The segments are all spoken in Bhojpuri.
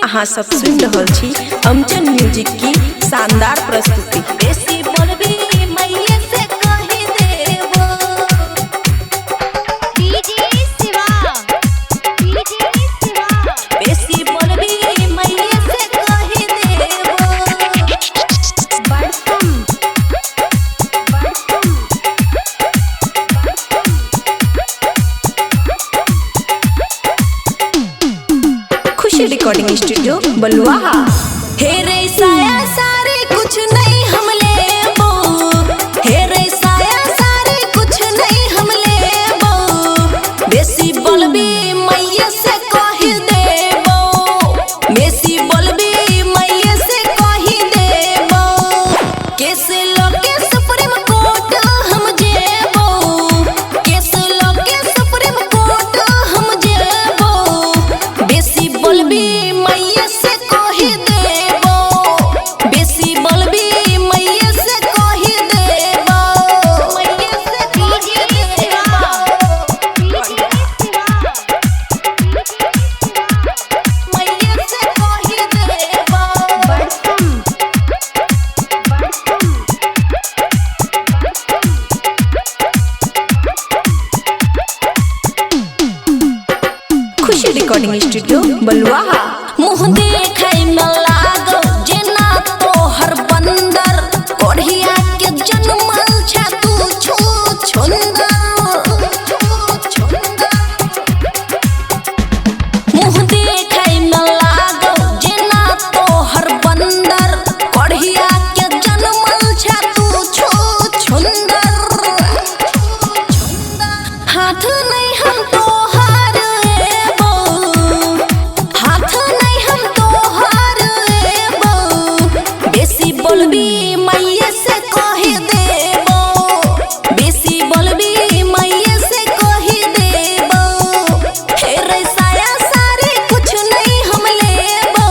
अहाँ सब सुन रहल छी अमचन म्यूजिक की शानदार प्रस्तुति। बेसी बोलबी मैये से कहि देबो डीजे शिवा बेसी बोलबी मैये से कहि देबो खुशी रिकॉर्डिंग स्टूडियो बलुआहा। हे रे साया सारे कुछ नहीं हम लेबो, हे रे साया सारे कुछ नहीं हम लेबो, बेसी बोलबी मैये से कहि देबो, बेसी बोलबी मैये से कहि देबो, केस लोके सुप्रीम कोर्ट हम जेबो, केस लोके सुप्रीम कोर्ट हम जेबो, बेसी बोलबी मैये से कहि देबो, बेसी बोलबी मैये से कहि देबो, मैये से कहि देबो, मैये से कहि देबो। खुशी रिकॉर्डिंग स्टूडियो बलुआहा। मुँह देखै में लागो जेना तोहर बंदर, कोढ़िया के जन्मल छै तू छू छुंदर, मुँह देखै में लागो जेना तोहर बंदर, कोढ़िया के जन्मल छै तू छू छुंदर, हाथ नहीं हम तोहर एबो, हाथ नहीं हम तोहर एबो, बेसी बोलबी मैये से कहि देबो, बेसी बोलबी मैये से कहि देबो, हे रे साया सारे कुछ नहीं हम लेबो,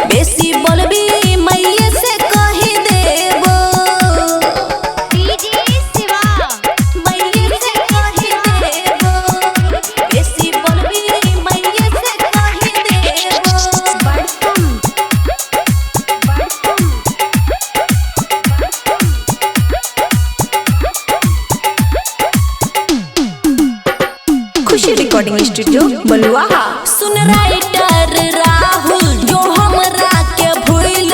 बेसी बोलबी मैये से कहि देबो, डीजे शिवा मैये से कहि देबो, बेसी बोलबी मैये से कहि देबो। खुशी रिकॉर्डिंग स्टूडियो बलुआहा। सुन राइटर राहुल जो हमरा के भूल,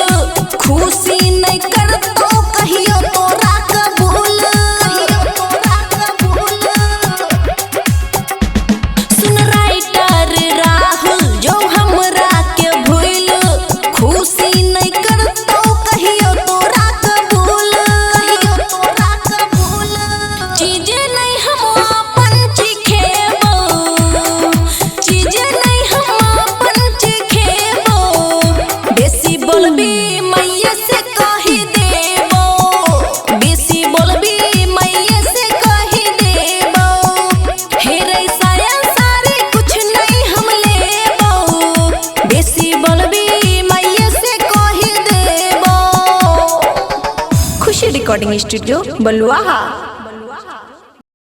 खुशी नहीं करतो कहियो तोरा कबूल, सुन राइटर राहुल जो हमरा के भूल, खुशी नहीं करतो कहियो तोरा कबूल, चीजे नहीं हम अपन चिखेबो, चीजे नहीं हम अपन चिखेबो, बेसी बोलबी मैये से कहि देबो, बेसी बोलबी मैये से कहि देबो, हे रे साया सारे कुछ नहीं हम लेबो, बेसी बोलबी मैये से कहि देबो। खुशी रिकॉर्डिंग स्टूडियो बलुआहा।